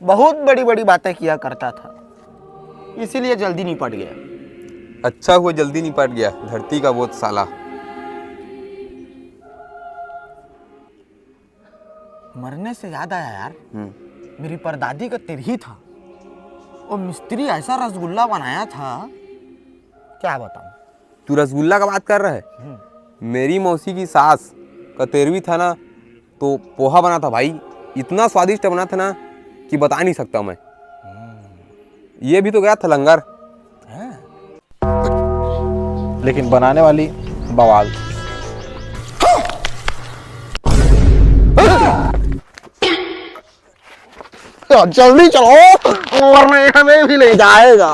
बहुत बड़ी बड़ी बातें किया करता था, इसीलिए जल्दी निपट गया। अच्छा हुआ जल्दी निपट गया, धरती का बोझ साला। मरने से याद आया यार, मेरी परदादी का तिरही था, और मिस्त्री ऐसा रसगुल्ला बनाया था, क्या बताऊं। तू रसगुल्ला का बात कर रहा है? मेरी मौसी की सास का तेरहवीं था ना, तो पोहा बना था भाई, इतना स्वादिष्ट बना था ना कि बता नहीं सकता मैं। ये भी तो गया था लंगर। लेकिन बनाने वाली बवाल। जल्दी चलो, वरना हमें भी ले जाएगा।